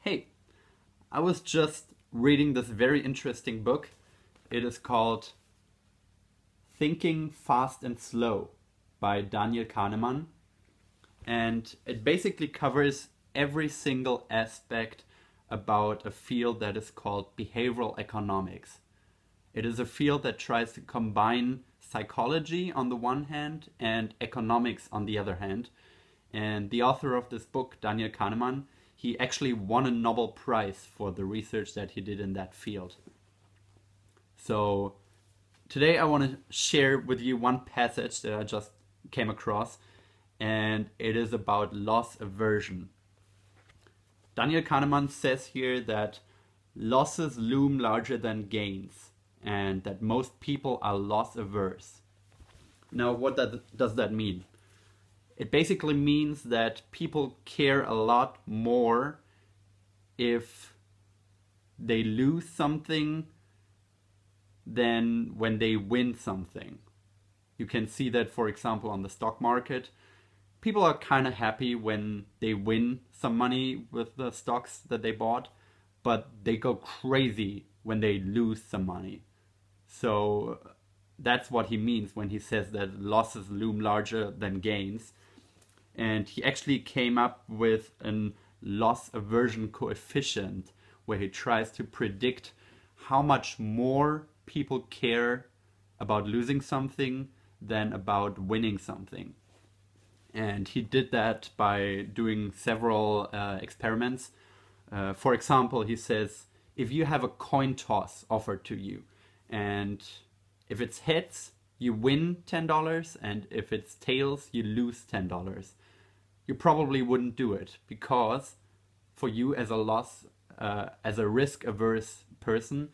Hey, I was just reading this very interesting book. It is called Thinking Fast and Slow by Daniel Kahneman. And it basically covers every single aspect about a field that is called behavioral economics. It is a field that tries to combine psychology on the one hand and economics on the other hand. And the author of this book, Daniel Kahneman, he actually won a Nobel Prize for the research that he did in that field. So today I want to share with you one passage that I just came across, and it is about loss aversion. Daniel Kahneman says here that losses loom larger than gains and that most people are loss averse. Now, what does that mean? It basically means that people care a lot more if they lose something than when they win something. You can see that, for example, on the stock market. People are kind of happy when they win some money with the stocks that they bought, but they go crazy when they lose some money. So that's what he means when he says that losses loom larger than gains. And he actually came up with a loss aversion coefficient where he tries to predict how much more people care about losing something than about winning something. And he did that by doing several experiments. For example, he says, if you have a coin toss offered to you, and if it's heads, you win $10, and if it's tails, you lose $10. You probably wouldn't do it because for you as a risk-averse person,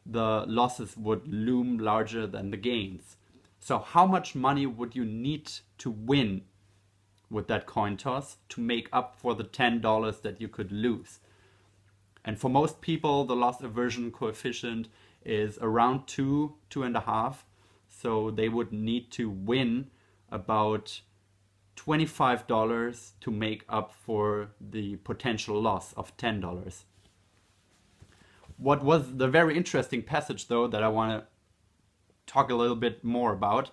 the losses would loom larger than the gains. So how much money would you need to win with that coin toss to make up for the $10 that you could lose? And for most people, the loss aversion coefficient is around 2.5. So they would need to win about $25 to make up for the potential loss of $10. What was the very interesting passage, though, that I want to talk a little bit more about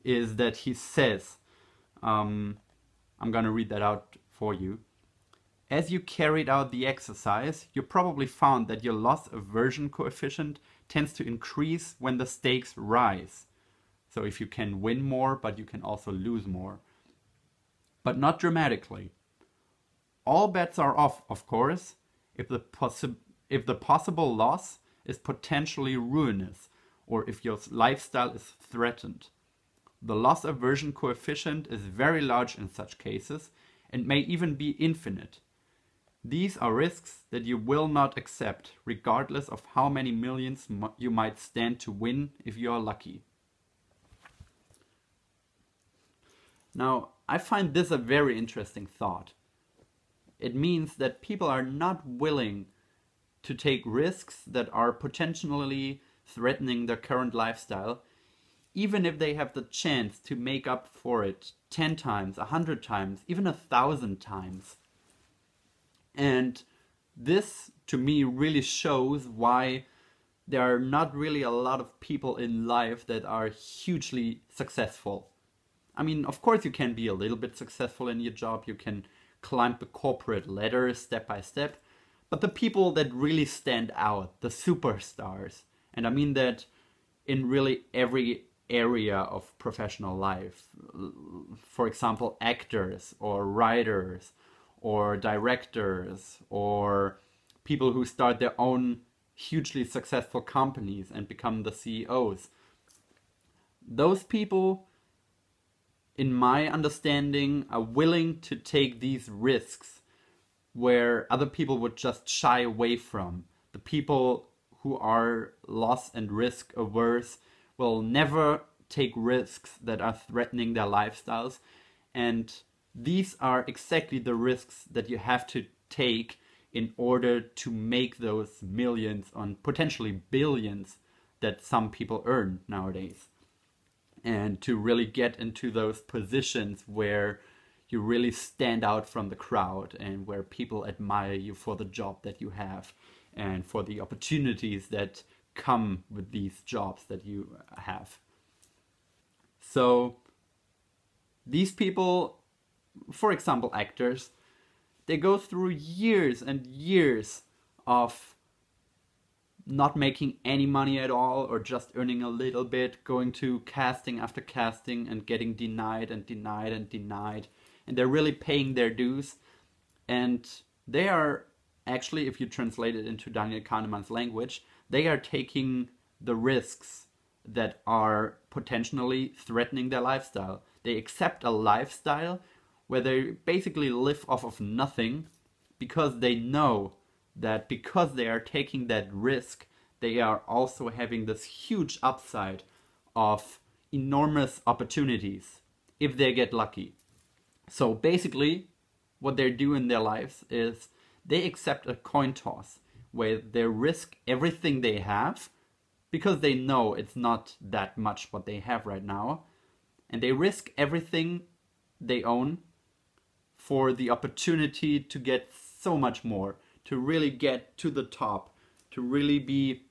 is that he says, I'm going to read that out for you. As you carried out the exercise, you probably found that your loss aversion coefficient tends to increase when the stakes rise. So if you can win more, but you can also lose more. But not dramatically. All bets are off, of course, if the possible loss is potentially ruinous, or if your lifestyle is threatened. The loss aversion coefficient is very large in such cases, and may even be infinite. These are risks that you will not accept, regardless of how many millions you might stand to win if you are lucky. Now, I find this a very interesting thought. It means that people are not willing to take risks that are potentially threatening their current lifestyle, even if they have the chance to make up for it 10 times, 100 times, even 1,000 times. And this, to me, really shows why there are not really a lot of people in life that are hugely successful. I mean, of course you can be a little bit successful in your job, you can climb the corporate ladder step by step, but the people that really stand out, the superstars, and I mean that in really every area of professional life, for example, actors or writers or directors or people who start their own hugely successful companies and become the CEOs. Those people, in my understanding, are willing to take these risks where other people would just shy away from. The people who are loss and risk averse will never take risks that are threatening their lifestyles, and these are exactly the risks that you have to take in order to make those millions and potentially billions that some people earn nowadays. And to really get into those positions where you really stand out from the crowd, and where people admire you for the job that you have and for the opportunities that come with these jobs that you have. So these people, for example, actors, they go through years and years of not making any money at all, or just earning a little bit, going to casting after casting and getting denied and denied and denied. And they're really paying their dues. And they are actually, if you translate it into Daniel Kahneman's language, they are taking the risks that are potentially threatening their lifestyle. They accept a lifestyle where they basically live off of nothing, because they know that because they are taking that risk, they are also having this huge upside of enormous opportunities if they get lucky. So basically, what they do in their lives is they accept a coin toss where they risk everything they have, because they know it's not that much what they have right now, and they risk everything they own for the opportunity to get so much more, to really get to the top, to really be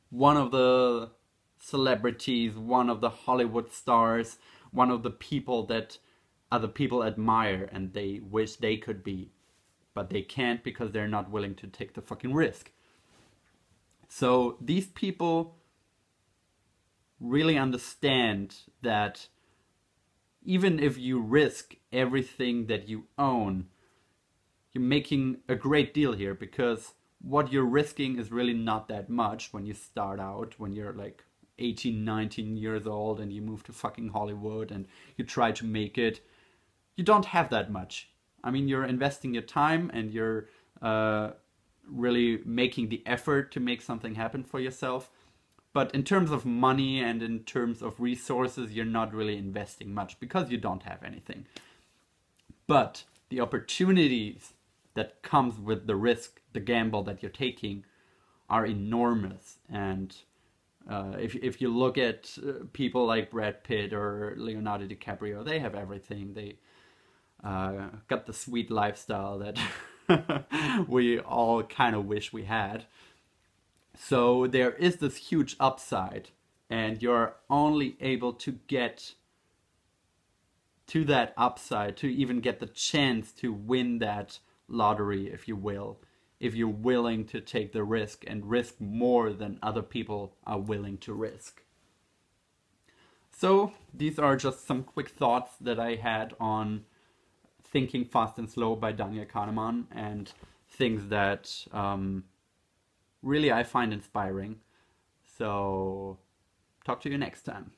one of the celebrities, one of the Hollywood stars, one of the people that other people admire and they wish they could be. But they can't, because they're not willing to take the fucking risk. So these people really understand that even if you risk everything that you own, you're making a great deal here, because what you're risking is really not that much when you start out, when you're like 18, 19 years old and you move to fucking Hollywood and you try to make it. You don't have that much. I mean, you're investing your time and you're really making the effort to make something happen for yourself. But in terms of money and in terms of resources, you're not really investing much, because you don't have anything. But the opportunities that comes with the risk, the gamble that you're taking, are enormous. And if you look at people like Brad Pitt or Leonardo DiCaprio, they have everything. They got the sweet lifestyle that we all kind of wish we had. So there is this huge upside, and you're only able to get to that upside, to even get the chance to win that lottery, if you will, if you're willing to take the risk and risk more than other people are willing to risk. So these are just some quick thoughts that I had on Thinking Fast and Slow by Daniel Kahneman, and things that really I find inspiring. So talk to you next time.